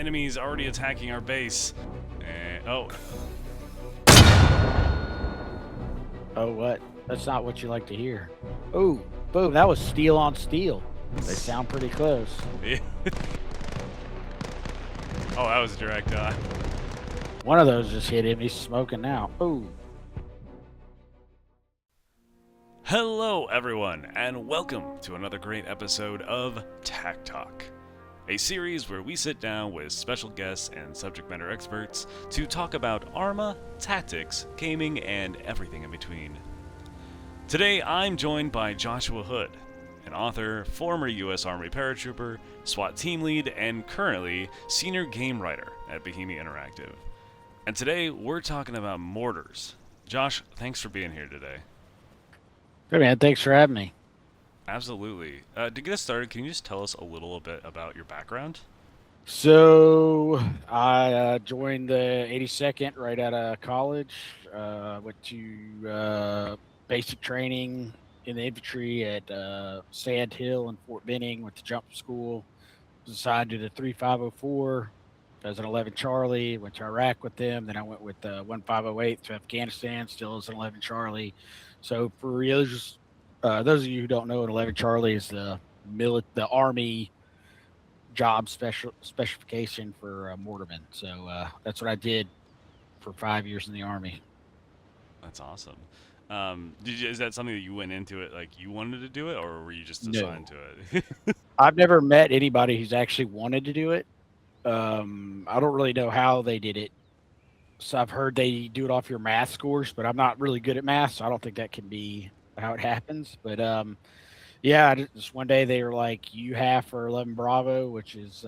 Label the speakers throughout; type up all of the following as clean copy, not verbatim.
Speaker 1: enemies already attacking our base. Oh,
Speaker 2: Oh, what? That's not what you like to hear. Oh, boom. That was steel on steel. They sound pretty close.
Speaker 1: yeah. Oh, that was direct.
Speaker 2: One of those just hit him. He's smoking now. Oh,
Speaker 1: Hello, everyone, and welcome to another great episode of TacTalk, a series where we sit down with special guests and subject matter experts to talk about Arma, tactics, gaming, and everything in between. Today, I'm joined by Joshua Hood, an author, former U.S. Army paratrooper, SWAT team lead, and currently senior game writer at Bohemia Interactive. And today, we're talking about mortars. Josh, thanks for being here today.
Speaker 2: hey man. Thanks for having me.
Speaker 1: Absolutely. To get us started, can you just tell us a little bit about your background?
Speaker 2: So I joined the 82nd right out of college. Went to basic training in the infantry at Sand Hill and Fort Benning. Went to jump school. Was assigned to the 3504 as an 11 Charlie. Went to Iraq with them. Then I went with 1508 to Afghanistan, still as an 11 Charlie. So for those of you who don't know, an 11 Charlie is the Army job specification for Mortarman. So that's what I did for 5 years in the Army.
Speaker 1: That's awesome. Is that something that you went into it like you wanted to do it, or were you just assigned
Speaker 2: No,
Speaker 1: to it?
Speaker 2: I've never met anybody who's actually wanted to do it. I don't really know how they did it. So I've heard they do it off your math scores, but I'm not really good at math, so I don't think that can be how it happens. But yeah, just one day they were like, "You have for 11 Bravo," which is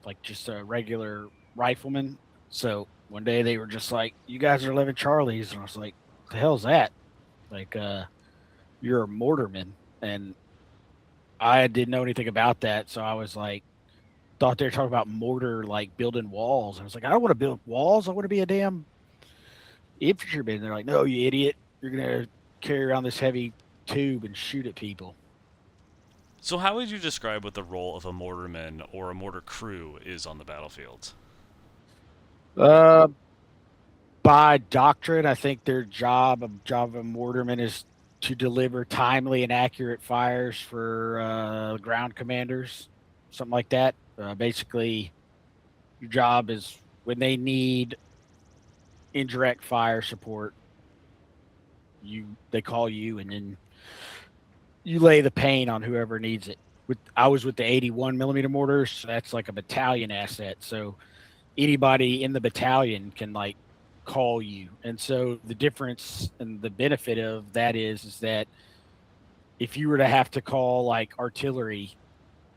Speaker 2: like just a regular rifleman. So one day they were just like, "You guys are 11 Charlies," and I was like, "The hell's that?" Like, you're a mortarman, and I didn't know anything about that, so I was like, thought they were talking about mortar, like building walls. I was like, I don't want to build walls. I want to be a damn infantryman. They're like, no, you idiot. You're gonna carry around this heavy tube and shoot at people.
Speaker 1: So, how would you describe what the role of a mortarman or a mortar crew is on the battlefield?
Speaker 2: Uh, by doctrine, I think their job of a mortarman is to deliver timely and accurate fires for ground commanders, something like that. Basically, your job is when they need indirect fire support, they call you, and then you lay the pain on whoever needs it. I was with the 81 millimeter mortars, so that's like a battalion asset. So anybody in the battalion can like call you. And so the difference and the benefit of that is that if you were to have to call like artillery,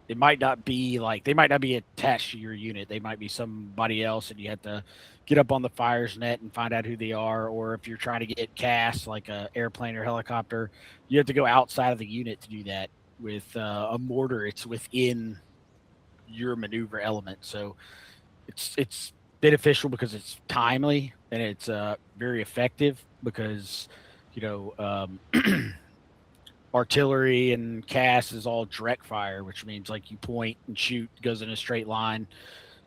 Speaker 2: it might not be like they might not be attached to your unit. They might be somebody else, and you have to get up on the fires net and find out who they are. Or if you're trying to get cast like a airplane or helicopter, you have to go outside of the unit to do that. With a mortar, it's within your maneuver element, so it's beneficial because it's timely and it's very effective because you know artillery and cast is all direct fire, which means like you point and shoot, goes in a straight line.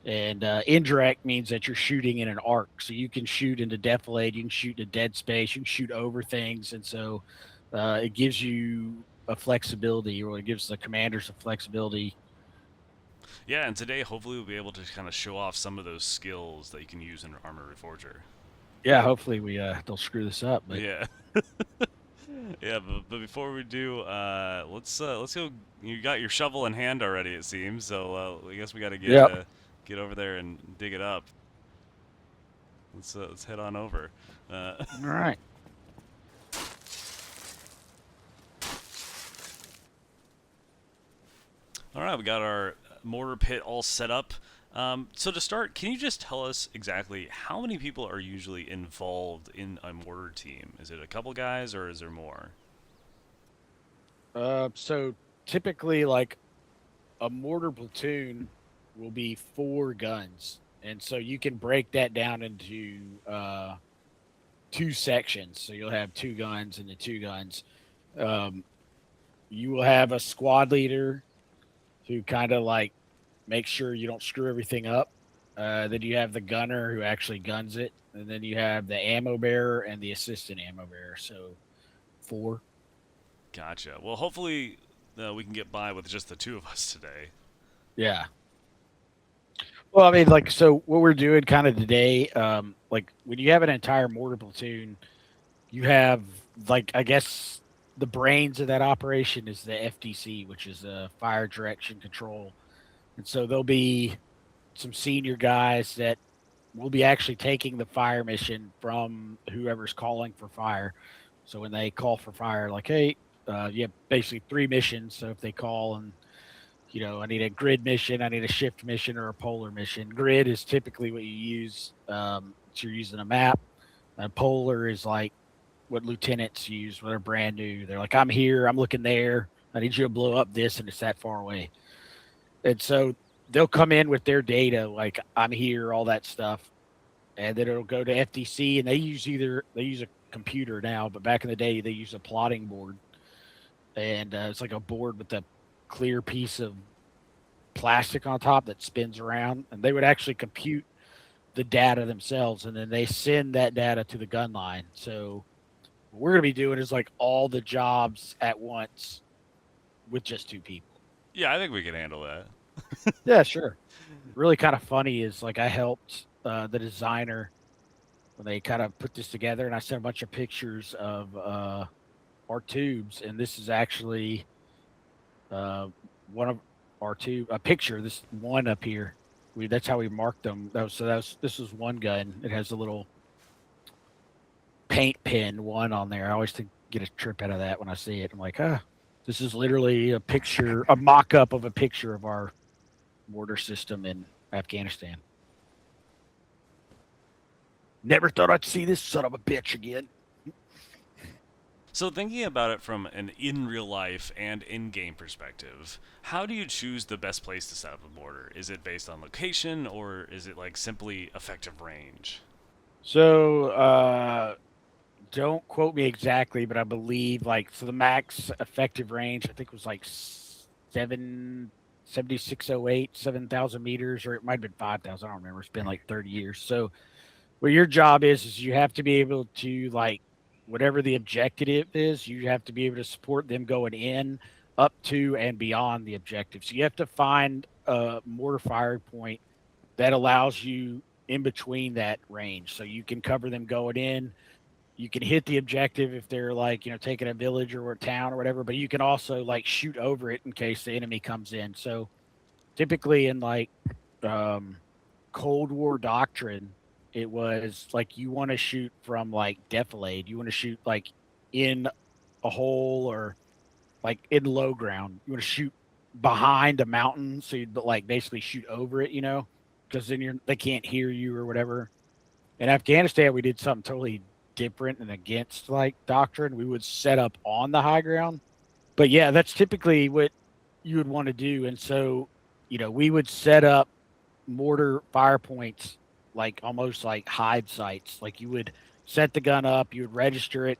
Speaker 2: And indirect means that you're shooting in an arc. So you can shoot into defilade, you can shoot into dead space, you can shoot over things. And so it gives you a flexibility, or it gives the commanders a flexibility.
Speaker 1: Yeah, and today, hopefully, we'll be able to kind of show off some of those skills that you can use in Armor Reforger.
Speaker 2: Yeah, hopefully we don't screw this up. But
Speaker 1: Yeah. Yeah, but before we do, let's go. You got your shovel in hand already, it seems. So I guess we got to
Speaker 2: yeah,
Speaker 1: get over there and dig it up. Let's head on over. Uh,
Speaker 2: all right.
Speaker 1: all right, we got our mortar pit all set up. So to start, can you just tell us exactly how many people are usually involved in a mortar team? Is it a couple guys or is there more?
Speaker 2: So typically, like a mortar platoon will be 4 guns, and so you can break that down into 2 sections. So you'll have 2 guns and the 2 guns. Um, you will have a squad leader who kind of like make sure you don't screw everything up. Then you have the gunner who actually guns it, and then you have the ammo bearer and the assistant ammo bearer. So four.
Speaker 1: Gotcha. Well, hopefully we can get by with just the two of us today.
Speaker 2: Yeah. Well, I mean, like, so what we're doing kind of today, like when you have an entire mortar platoon, you have like I guess the brains of that operation is the FDC, which is fire direction control, and so there'll be some senior guys that will be actually taking the fire mission from whoever's calling for fire. So when they call for fire, like, hey, you have basically three missions. So if they call and I need a grid mission, I need a shift mission, or a polar mission. Grid is typically what you use. So you're using a map. Polar is like what lieutenants use when they're brand new. They're like, I'm here, I'm looking there. I need you to blow up this, and it's that far away. And so they'll come in with their data, like I'm here, all that stuff, and then it'll go to FDC, and they use a computer now, but back in the day they used a plotting board, and it's like a board with a clear piece of plastic on top that spins around, and they would actually compute the data themselves, and then they send that data to the gun line. So what we're going to be doing is like all the jobs at once with just two people.
Speaker 1: Yeah, I think we can handle that.
Speaker 2: Yeah, sure. Really kind of funny is like I helped the designer when they kind of put this together, and I sent a bunch of pictures of our tubes, and this is actually one of our two a picture. This one up here, that's how we marked them. This was one gun. It has a little paint pen one on there. I always get a trip out of that when I see it. I'm like, this is literally a picture, a mock-up of a picture of our mortar system in Afghanistan. Never thought I'd see this son of a bitch again.
Speaker 1: So, thinking about it from an in real life and in game perspective, how do you choose the best place to set up a mortar? Is it based on location, or is it like simply effective range?
Speaker 2: So, don't quote me exactly, but I believe the max effective range I think was like 7608, 7,000 meters, or it might have been 5,000. I don't remember. It's been like 30 years. So what your job is you have to be able to like whatever the objective is, you have to be able to support them going in, up to, and beyond the objective. So you have to find a mortar fire point that allows you in between that range, so you can cover them going in. You can hit the objective if they're like taking a village or a town or whatever, but you can also like shoot over it in case the enemy comes in. So typically in like um, Cold War doctrine, it was like you want to shoot from like defilade. You want to shoot like in a hole or like in low ground. You want to shoot behind a mountain, so you'd like basically shoot over it, because then they can't hear you or whatever. In Afghanistan, we did something totally different and against like doctrine. We would set up on the high ground, but yeah, that's typically what you would want to do. And so, we would set up mortar fire points like almost like hive sites. Like you would set the gun up, you would register it,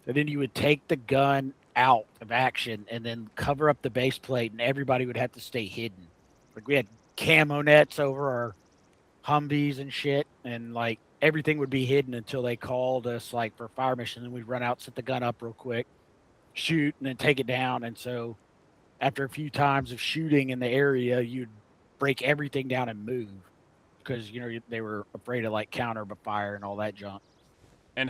Speaker 2: and then you would take the gun out of action and then cover up the base plate, and everybody would have to stay hidden. Like we had camo nets over our Humvees and shit, and like everything would be hidden until they called us like for a fire mission. And we'd run out, set the gun up real quick, shoot, and then take it down. And so after a few times of shooting in the area, you'd break everything down and move because they were afraid of like counter fire and all that junk.
Speaker 1: And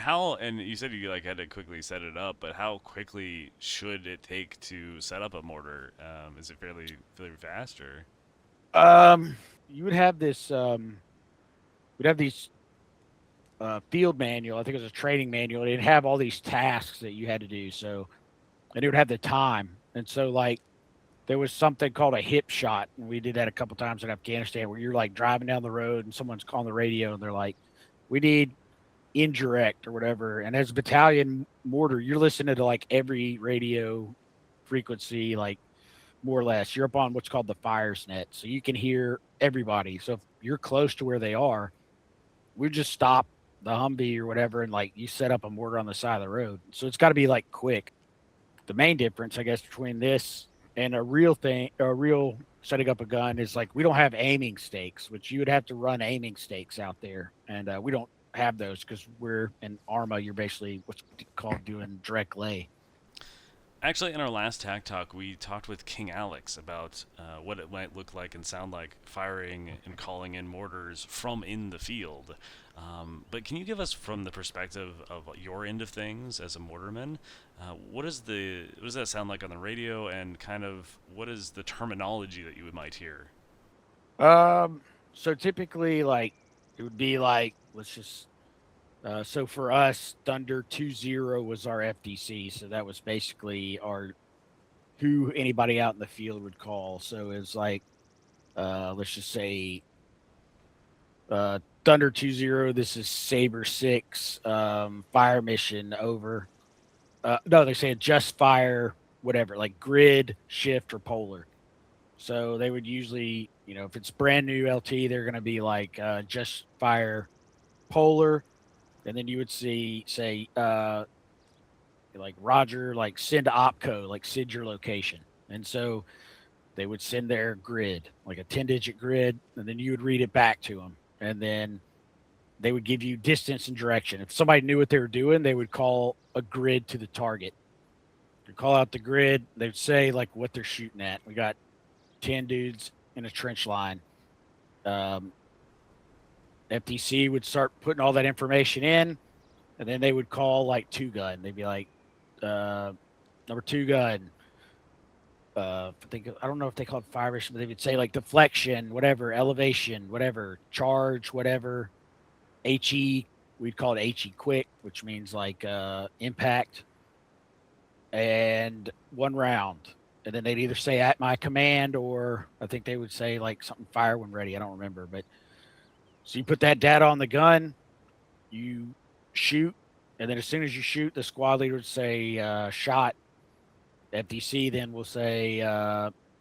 Speaker 1: you said you like had to quickly set it up, but how quickly should it take to set up a mortar? Is it fairly fast or?
Speaker 2: You would have this. We'd have these field manual. I think it was a training manual. It'd have all these tasks that you had to do. So, and it would have the time. And so, like, there was something called a hip shot, and we did that a couple times in Afghanistan, where you're like driving down the road and someone's calling the radio, and they're like, "We need indirect or whatever." And as a battalion mortar, you're listening to like every radio frequency, like more or less. You're up on what's called the fires net, so you can hear everybody. So if you're close to where they are, we just stop the Humvee or whatever, and like you set up a mortar on the side of the road. So it's got to be like quick. The main difference, I guess, between this And a real setting up a gun is like we don't have aiming stakes, which you would have to run aiming stakes out there, and we don't have those because we're in Arma. You're basically what's called doing direct lay.
Speaker 1: Actually, in our last Tac Talk, we talked with King Alex about what it might look like and sound like firing and calling in mortars from in the field. But can you give us, from the perspective of your end of things as a mortarman, what does that sound like on the radio, and kind of what is the terminology that you might hear?
Speaker 2: Um, so typically, like it would be like let's just so for us, Thunder 20 was our FDC. So that was basically our who anybody out in the field would call. So it's like let's just say Thunder 20. This is Saber 6. Fire mission over. No, they say just fire, whatever, like grid, shift, or polar. So they would usually, if it's brand new LT, they're going to be like just fire polar, and then you would see say like Roger, like send opco, like send your location, and so they would send their grid, like a 10-digit grid, and then you would read it back to them, and then they would give you distance and direction. If somebody knew what they were doing, they would call a grid to the target. They'd call out the grid. They'd say like what they're shooting at. We got 10 dudes in a trench line. Um, FTC would start putting all that information in, and then they would call like two gun. They'd be like, number two gun. I don't know if they call it fire mission, but they would say like deflection, whatever, elevation, whatever, charge, whatever, HE. We'd call it HE quick, which means like impact, and one round. And then they'd either say at my command, or I think they would say like something fire when ready. I don't remember, but so you put that data on the gun, you shoot, and then as soon as you shoot, the squad leader would say shot. FDC then will say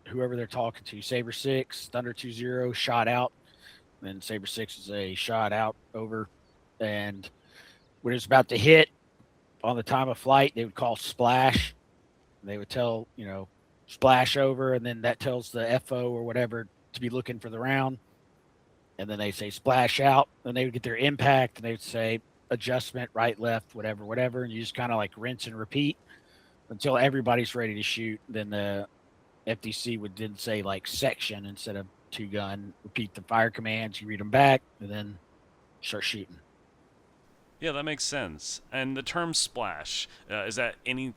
Speaker 2: whoever they're talking to, Saber 6, Thunder 20, shot out. Then Saber 6 is a shot out over. And when it's about to hit on the time of flight, they would call splash. They would tell, splash over, and then that tells the FO or whatever to be looking for the round. And then they say splash out, and they would get their impact, and they would say adjustment, right, left, whatever, whatever. And you just kind of like rinse and repeat until everybody's ready to shoot. Then the FDC would then say like section instead of two gun. Repeat the fire commands, you read them back, and then start shooting.
Speaker 1: Yeah, that makes sense. And the term splash, is that any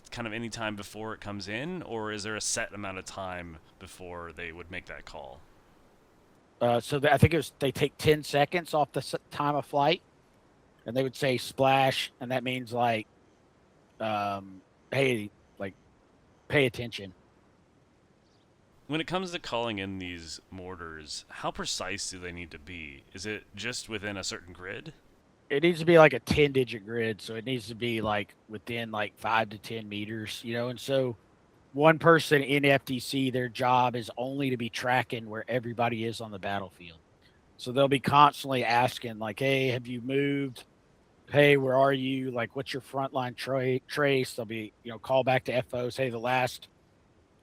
Speaker 1: time before it comes in, or is there a set amount of time before they would make that call?
Speaker 2: I think they take 10 seconds off the time of flight, and they would say splash, and that means like, hey, like pay attention.
Speaker 1: When it comes to calling in these mortars, how precise do they need to be? Is it just within a certain grid?
Speaker 2: It needs to be like a 10-digit grid, so it needs to be like within like 5 to 10 meters, and so one person in FTC, their job is only to be tracking where everybody is on the battlefield. So they'll be constantly asking, like, hey, have you moved? Hey, where are you? Like, what's your frontline trace? They'll be, call back to FOs. Hey, your last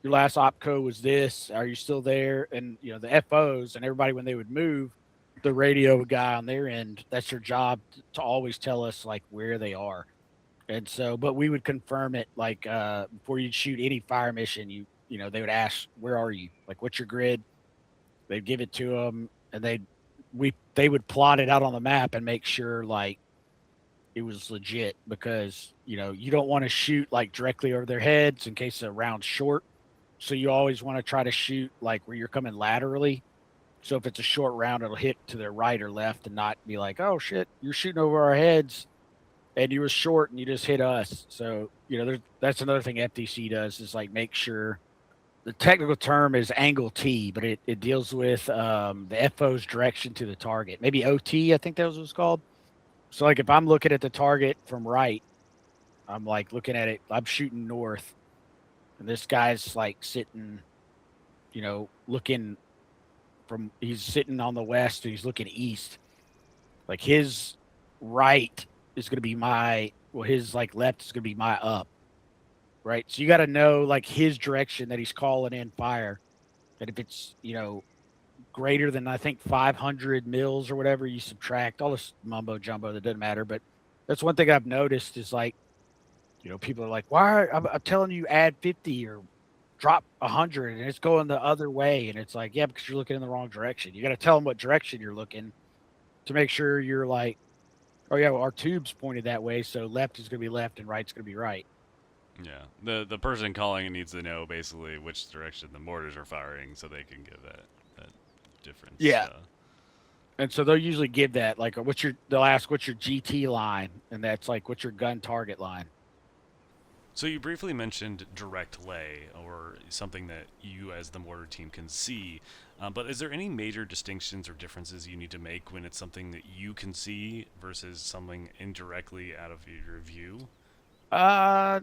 Speaker 2: opco was this. Are you still there? And, the FOs and everybody, when they would move, the radio guy on their end, that's their job to always tell us, like, where they are. And so, but we would confirm it like before you'd shoot any fire mission. They would ask, "Where are you? Like, what's your grid?" They'd give it to them, and they would plot it out on the map and make sure like it was legit, because you don't want to shoot like directly over their heads in case the round's short. So you always want to try to shoot like where you're coming laterally. So if it's a short round, it'll hit to their right or left, and not be like, "Oh shit, you're shooting over our heads." And you were short and you just hit us. So, that's another thing FTC does, is like make sure the technical term is angle T, but it deals with the FO's direction to the target. Maybe OT, I think that was what it's called. So like if I'm looking at the target from right, I'm like looking at it, I'm shooting north, and this guy's like sitting, looking he's sitting on the west and he's looking east. Like his right is going to be his like left is going to be my up. right? So you got to know like his direction that he's calling in fire. And if it's, greater than I think 500 mils or whatever, you subtract all this mumbo jumbo that doesn't matter. But that's one thing I've noticed is like, people are like, why? I'm telling you, add 50 or drop 100, and it's going the other way. And it's like, yeah, because you're looking in the wrong direction. You got to tell them what direction you're looking to make sure you're like, oh yeah, well, our tube's pointed that way, so left is going to be left and right's going to be right.
Speaker 1: Yeah, the person calling it needs to know basically which direction the mortars are firing, so they can give that difference.
Speaker 2: Yeah. And so they'll usually give that like, they'll ask what's your GT line, and that's like what's your gun target line.
Speaker 1: So you briefly mentioned direct lay, or something that you as the mortar team can see. But is there any major distinctions or differences you need to make when it's something that you can see versus something indirectly out of your view?
Speaker 2: Uh,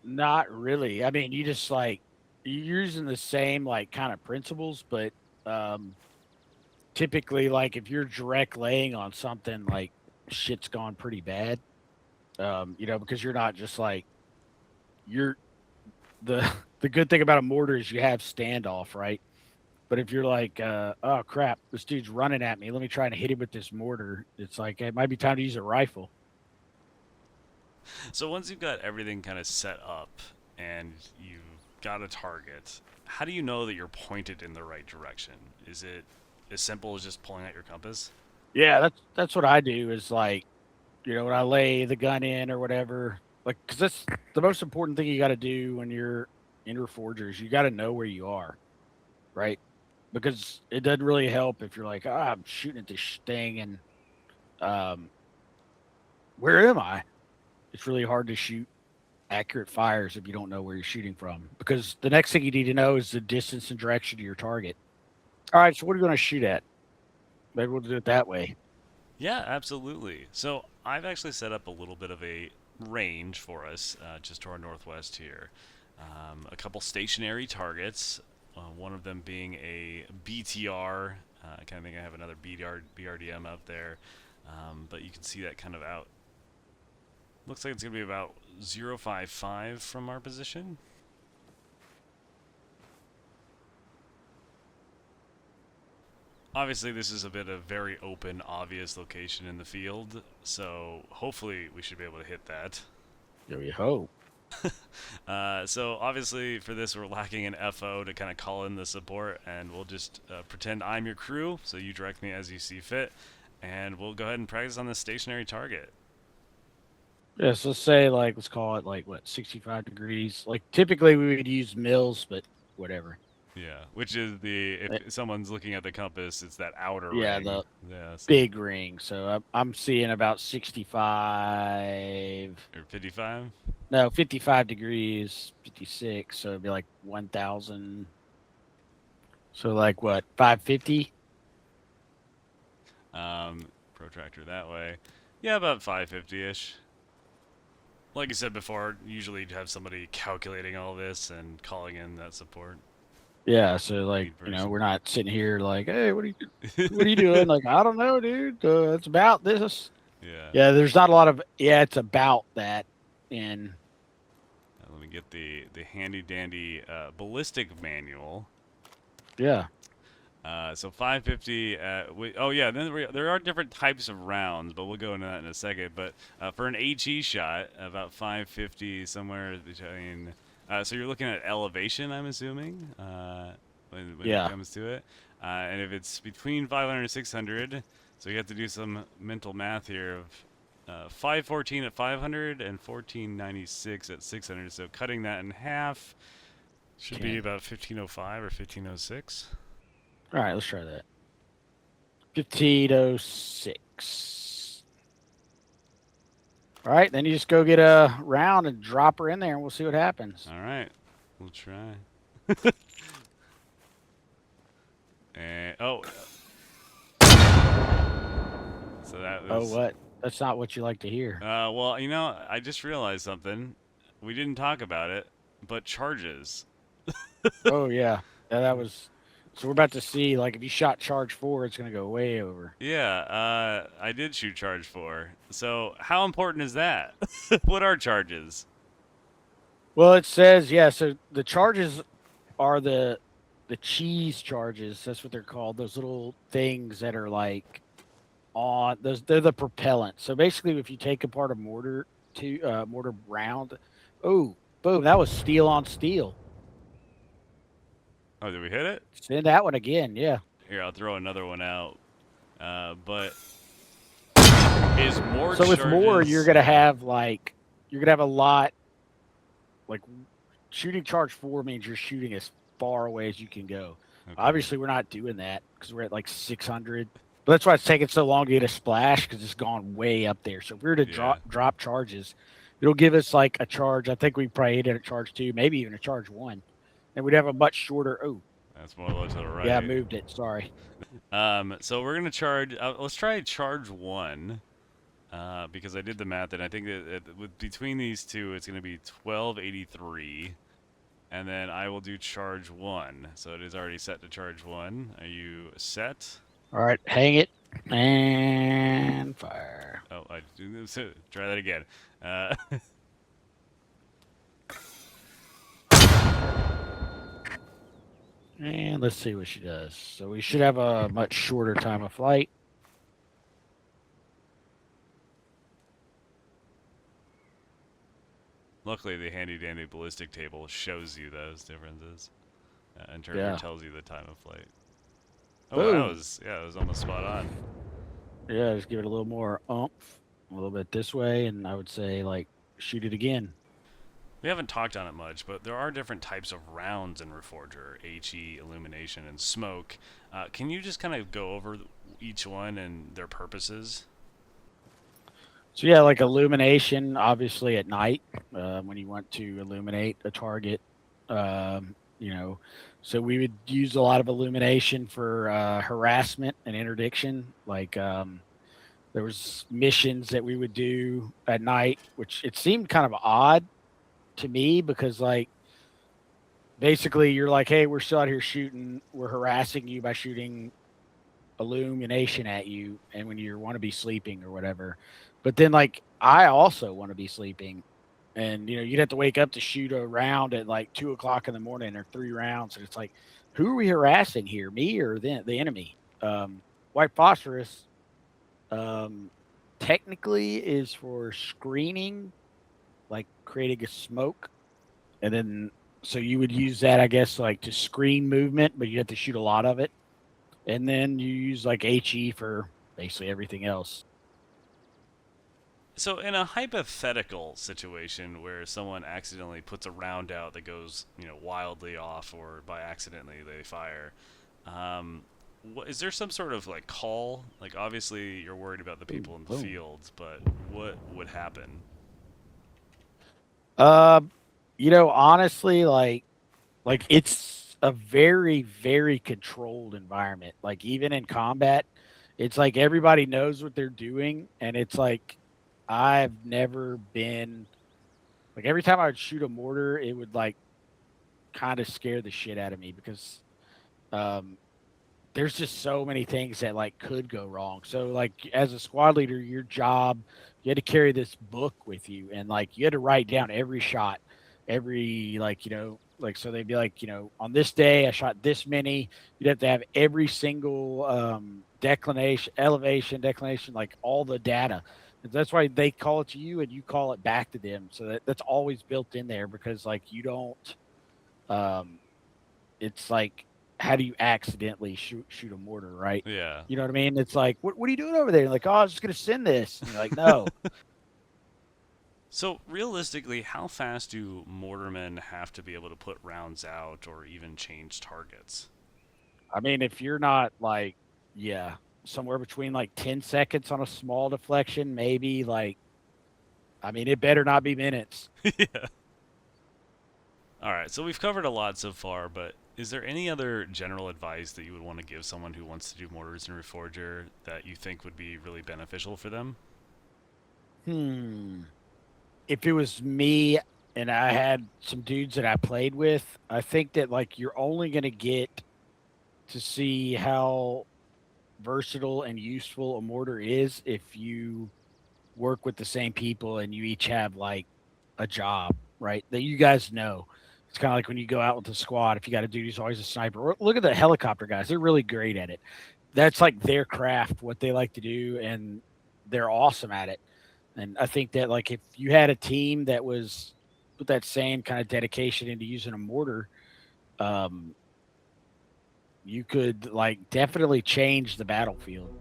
Speaker 2: Not really. I mean, you just like you're using the same like kind of principles, but um typically like if you're direct laying on something, like shit's gone pretty bad. Because you're not just like you're the the good thing about a mortar is you have standoff, right? But if you're like, oh crap, this dude's running at me, let me try and hit him with this mortar, it's like it might be time to use a rifle.
Speaker 1: So once you've got everything kind of set up and you've got a target, how do you know that you're pointed in the right direction? Is it as simple as just pulling out your compass?
Speaker 2: Yeah, that's what I do is like, when I lay the gun in or whatever, like, because that's the most important thing you got to do when you're in Reforgers. You got to know where you are, right? Because it doesn't really help if you're like, I'm shooting at this thing and um, where am I? It's really hard to shoot accurate fires if you don't know where you're shooting from. Because the next thing you need to know is the distance and direction to your target. All right, so what are you going to shoot at? Maybe we'll do it that way.
Speaker 1: Yeah, absolutely. So I've actually set up a little bit of a range for us just to our northwest here. A couple stationary targets, one of them being a BTR. I kind of think I have another BRDM out there, but you can see that kind of out. Looks like it's going to be about 0.55 from our position. Obviously, this is a bit of very open, obvious location in the field, so hopefully we should be able to hit that.
Speaker 2: There we hope.
Speaker 1: So obviously for this we're lacking an FO to kind of call in the support, and we'll just pretend I'm your crew, so you direct me as you see fit, and we'll go ahead and practice on this stationary target.
Speaker 2: Yeah, so let's say like let's call it like what 65 degrees. Like typically we would use mils, but whatever.
Speaker 1: Yeah, which is the
Speaker 2: Eh,
Speaker 1: if someone's looking at the compass, it's that outer
Speaker 2: Yeah,
Speaker 1: ring.
Speaker 2: the
Speaker 1: Yeah, so
Speaker 2: big ring. So I'm seeing about 65.
Speaker 1: or 55.
Speaker 2: No, 55 degrees, 56. So it'd be like 1,000. So like what 550?
Speaker 1: Protractor that way. Yeah, about 550-ish. Like I said before, usually you'd have somebody calculating all this and calling in that support
Speaker 2: Yeah. So like
Speaker 1: lead person.
Speaker 2: we're not sitting here like, hey, what are you doing? Like I don't know, dude. It's about this.
Speaker 1: Yeah.
Speaker 2: Yeah, there's not a lot of it's about that in.
Speaker 1: Let me get the handy dandy ballistic manual.
Speaker 2: Yeah.
Speaker 1: So 550. Oh yeah, then there are different types of rounds, but we'll go into that in a second. But for an HE shot, about 550 somewhere between. So you're looking at elevation, I'm assuming, when it
Speaker 2: Yeah.
Speaker 1: comes to it. And if it's between 500 and 600, so you have to do some mental math here of 514 at 500 and 1496 at 600. So cutting that in half should be
Speaker 2: 10.
Speaker 1: about 1505 or 1506.
Speaker 2: All right, let's try that. 1506. All right, then you just go get a round and drop her in there, and we'll see what happens.
Speaker 1: All right, we'll try. And so that
Speaker 2: Oh,
Speaker 1: was.
Speaker 2: what? That's not what you like to hear.
Speaker 1: Well, I just realized something. We didn't talk about it, but charges.
Speaker 2: Oh yeah, yeah, that was. So we're about to see, like, if you shot charge 4, it's gonna go way over.
Speaker 1: Yeah, I did shoot charge 4. So how important is that? What are charges?
Speaker 2: Well, it says yeah. So the charges are the cheese charges. That's what they're called. Those little things that are like on those. They're the propellant. So basically, if you take apart a mortar round, oh, boom, that was steel on steel.
Speaker 1: Oh, did we hit it?
Speaker 2: Send that one again. Yeah.
Speaker 1: Here, I'll throw another one out. But is more
Speaker 2: So with more, you're
Speaker 1: charges?
Speaker 2: gonna
Speaker 1: Yeah.
Speaker 2: have like you're gonna have a lot like shooting charge 4 means you're shooting as far away as you can go.
Speaker 1: Okay.
Speaker 2: Obviously, we're not doing that because we're at like 600. But that's why it's taking so long to get a splash because it's gone way up there. So if we were to
Speaker 1: Yeah.
Speaker 2: drop charges, it'll give us like a charge. I think we probably hit it at charge 2, maybe even a charge 1, and we'd have a much shorter. Oh,
Speaker 1: That's more low to the
Speaker 2: yeah, I
Speaker 1: right.
Speaker 2: moved it. Sorry.
Speaker 1: So we're gonna charge. Let's try charge one. Because I did the math, and I think that with between these two, it's gonna be 1283. And then I will do charge one. So it is already set to charge one. Are you set?
Speaker 2: All right, hang it and fire.
Speaker 1: Oh, I do. So try that again. Uh,
Speaker 2: And let's see what she does. So we should have a much shorter time of flight.
Speaker 1: luckily, the handy dandy ballistic table shows you those differences in terms
Speaker 2: Yeah.
Speaker 1: of tells you the time of flight. Oh,
Speaker 2: Boom.
Speaker 1: that was almost spot on.
Speaker 2: Yeah, just give it a little more oomph, a little bit this way, and I would say like shoot it again.
Speaker 1: We haven't talked on it much, but there are different types of rounds in Reforger: HE, illumination, and smoke. Can you just kind of go over each one and their purposes?
Speaker 2: So yeah, like illumination, obviously at night when you want to illuminate a target. You know, so we would use a lot of illumination for harassment and interdiction. Like there was missions that we would do at night, which it seemed kind of odd to me because like basically you're like, hey, we're still out here shooting, we're harassing you by shooting illumination at you, and when you want to be sleeping or whatever. But then like I also want to be sleeping, and you'd have to wake up to shoot a round at like 2 o'clock in the morning or 3 rounds, and it's like, who are we harassing here, me or the enemy? White phosphorus um, technically is for screening, like creating a smoke, and then so you would use that, I guess, like to screen movement, but you have to shoot a lot of it, and then you use like HE for basically everything else.
Speaker 1: So, in a hypothetical situation where someone accidentally puts a round out that goes, wildly off, or by accidentally they fire, um, is there some sort of like call? Like, obviously, you're worried about the people
Speaker 2: Boom,
Speaker 1: in the
Speaker 2: boom.
Speaker 1: field, but what would happen?
Speaker 2: Uh, honestly, like it's a very, very controlled environment. Like even in combat, it's like everybody knows what they're doing, and it's like I've never been like every time I would shoot a mortar, it would like kind of scare the shit out of me because um there's just so many things that like could go wrong. So like as a squad leader, your job, you had to carry this book with you, and like you had to write down every shot, every like like so they'd be like on this day I shot this many. You'd have to have every single declination, elevation, declination, like all the data. And that's why they call it to you and you call it back to them. So that's always built in there because like you don't um it's like, how do you accidentally shoot a mortar, right?
Speaker 1: Yeah.
Speaker 2: You know what I mean? It's like, what are you doing over there? You're like, oh, I was just gonna send this. And you're like, no.
Speaker 1: So, realistically, how fast do mortarmen have to be able to put rounds out or even change targets?
Speaker 2: I mean, if you're not like, yeah, somewhere between like 10 seconds on a small deflection, maybe like, I mean, it better not be minutes.
Speaker 1: Yeah. All right, so we've covered a lot so far, but is there any other general advice that you would want to give someone who wants to do mortars and reforger that you think would be really beneficial for them?
Speaker 2: Hmm. If it was me and I had some dudes that I played with, I think that like you're only gonna get to see how versatile and useful a mortar is if you work with the same people and you each have like a job. right? That you guys know. It's kind of like when you go out with the squad. If you got a dude who's always a sniper, look at the helicopter guys. They're really great at it. That's like their craft, what they like to do, and they're awesome at it. And I think that like if you had a team that was with that same kind of dedication into using a mortar, um, you could like definitely change the battlefield.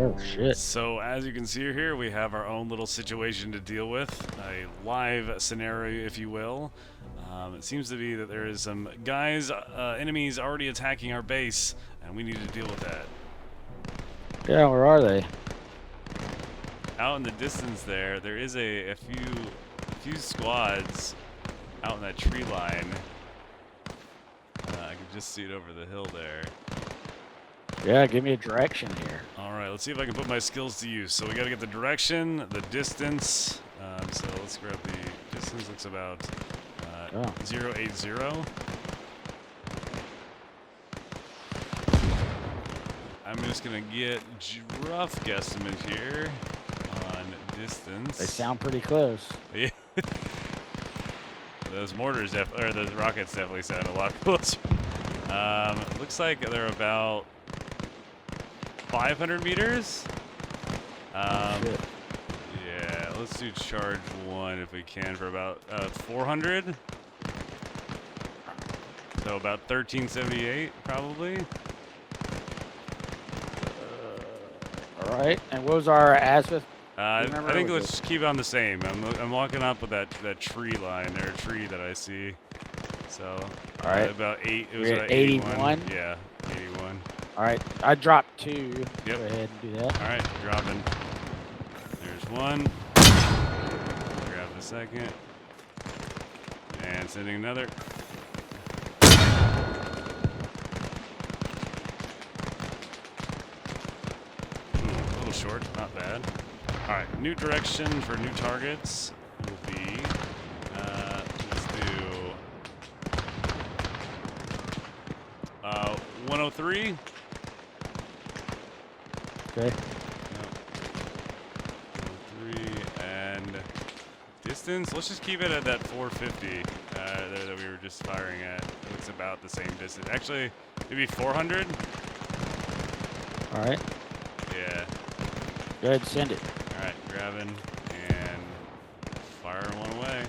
Speaker 2: Oh shit.
Speaker 1: So as you can see here, we have our own little situation to deal with, a live scenario, if you will. It seems to be that there is some guys, enemies already attacking our base, and we need to deal with that.
Speaker 2: Yeah, where are they?
Speaker 1: Out in the distance there is a few squads out in that tree line. I can just see it over the hill there.
Speaker 2: Yeah, give me a direction here.
Speaker 1: All right, let's see if I can put my skills to use. So we got to get the direction, the distance. So let's grab the distance. Looks about 080. I'm just gonna get rough guesstimate here on distance.
Speaker 2: They sound pretty close.
Speaker 1: Yeah. Those mortars, or those rockets definitely sound a lot closer. Looks like they're about 500 meters.
Speaker 2: Shit.
Speaker 1: Yeah, let's do charge 1 if we can for about 400. So about 1378 probably.
Speaker 2: All right. And what was our azimuth?
Speaker 1: I think let's just keep it on the same. I'm walking up with that tree line there, tree that I see. So
Speaker 2: all right,
Speaker 1: about 8. It was
Speaker 2: we're
Speaker 1: about
Speaker 2: at 81.
Speaker 1: Yeah, 81.
Speaker 2: All right, I dropped 2.
Speaker 1: Yep.
Speaker 2: Go ahead and do that.
Speaker 1: All right, dropping. There's 1. Grab the second. And sending another. A little short, not bad. All right, new direction for new targets will be, let's do 103.
Speaker 2: Okay.
Speaker 1: 103 and distance. Let's just keep it at that 450 that we were just firing at. It looks about the same distance. Actually, maybe 400.
Speaker 2: All right.
Speaker 1: Yeah.
Speaker 2: Go ahead and send it.
Speaker 1: All right, grabbing and firing one away.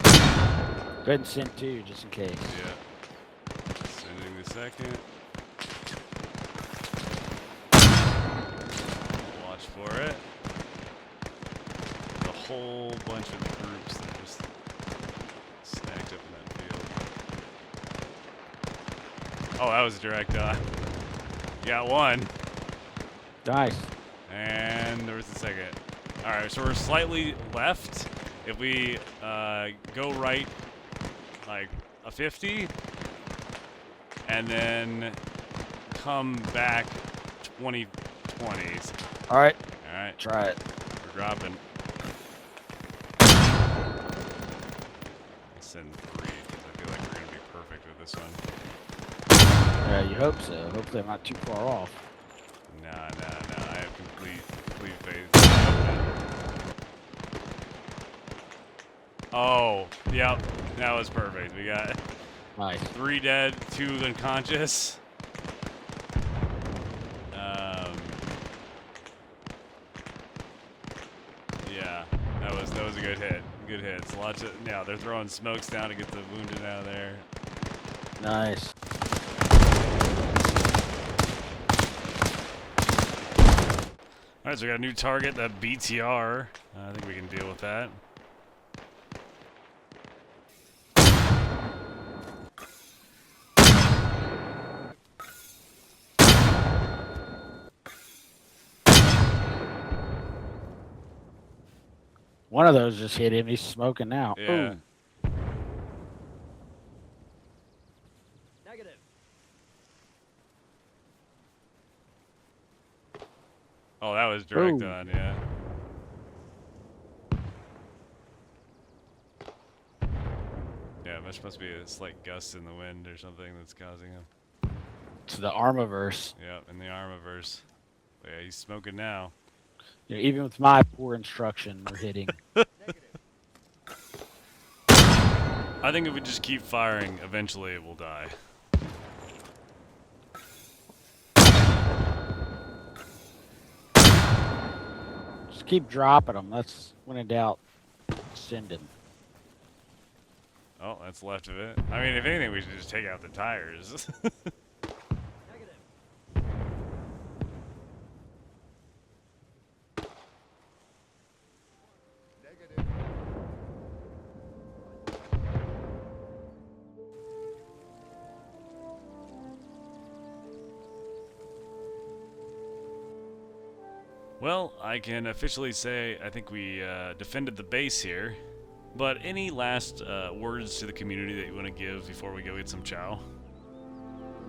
Speaker 2: Go ahead and send 2 just in case.
Speaker 1: Yeah. Sending the second. Watch for it. A whole bunch of groups that just stacked up in that field. Oh, that was direct on. Got 1.
Speaker 2: Nice.
Speaker 1: And there was the second. All right, so we're slightly left. If we go right, like a 50, and then come back 20/20s.
Speaker 2: All right.
Speaker 1: All right,
Speaker 2: Try it.
Speaker 1: we're dropping. Send 3 because I feel like we're gonna be perfect with this one.
Speaker 2: Yeah, you hope so. Hopefully I'm not too far off.
Speaker 1: Nah. I have complete faith. Oh, yep, that was perfect. We got
Speaker 2: Nice.
Speaker 1: 3 dead, 2 unconscious. Yeah, that was a good hit. Good hits. Lots of they're throwing smokes down to get the wounded out of there.
Speaker 2: Nice.
Speaker 1: All right, so we got a new target, the BTR. I think we can deal with that.
Speaker 2: One of those just hit him. He's smoking now.
Speaker 1: Yeah.
Speaker 2: Ooh.
Speaker 3: Negative.
Speaker 1: Oh, that was direct
Speaker 2: Ooh.
Speaker 1: on, yeah. There's supposed to be a slight gust in the wind or something that's causing him.
Speaker 2: It's the Armaverse.
Speaker 1: Yep, in the Armaverse. But yeah, he's smoking now.
Speaker 2: You know, even with my poor instruction, we're hitting.
Speaker 1: I think if we just keep firing, eventually it will die.
Speaker 2: Just keep dropping them. That's when in doubt, send them.
Speaker 1: Oh, that's left of it. I mean, if anything, we should just take out the tires.
Speaker 3: Negative.
Speaker 1: Well, I can officially say I think we defended the base here. But any last words to the community that you want to give before we go get some chow?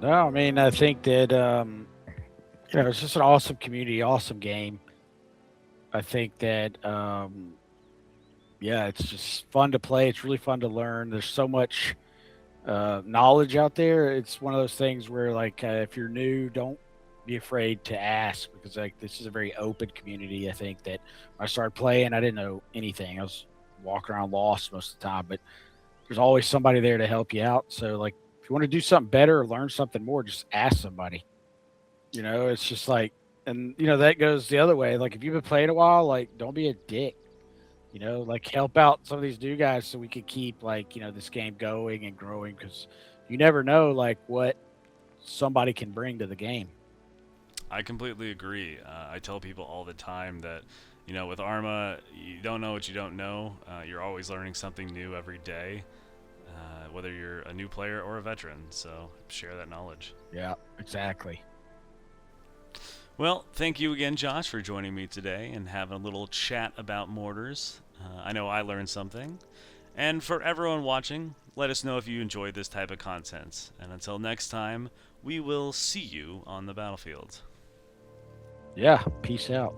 Speaker 2: No, I mean, I think that, you know, it's just an awesome community, awesome game. I think that, yeah, it's just fun to play. It's really fun to learn. There's so much knowledge out there. It's one of those things where, like, if you're new, don't be afraid to ask, because, like, this is a very open community. I think that when I started playing, I didn't know anything. I was walking around lost most of the time, but there's always somebody there to help you out. So, like, if you want to do something better or learn something more, just ask somebody. You know, it's just like, and you know, that goes the other way. Like, if you've been playing a while, like, don't be a dick. You know, like, help out some of these new guys so we can keep, like, you know, this game going and growing, because you never know, like, what somebody can bring to the game.
Speaker 1: I completely agree. I tell people all the time that, you know, with Arma, you don't know what you don't know. You're always learning something new every day, whether you're a new player or a veteran. So share that knowledge.
Speaker 2: Yeah, exactly.
Speaker 1: Well, thank you again, Josh, for joining me today and having a little chat about mortars. I know I learned something. And for everyone watching, let us know if you enjoyed this type of content. And until next time, we will see you on the battlefield.
Speaker 2: Yeah, peace out.